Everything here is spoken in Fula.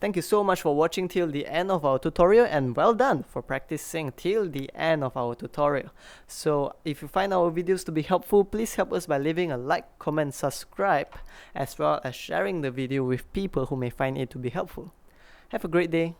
Thank you so much for watching till the end of our tutorial, and well done for practicing till the end of our tutorial. So if you find our videos to be helpful, please help us by leaving a like, comment, subscribe, as well as sharing the video with people who may find it to be helpful. Have a great day.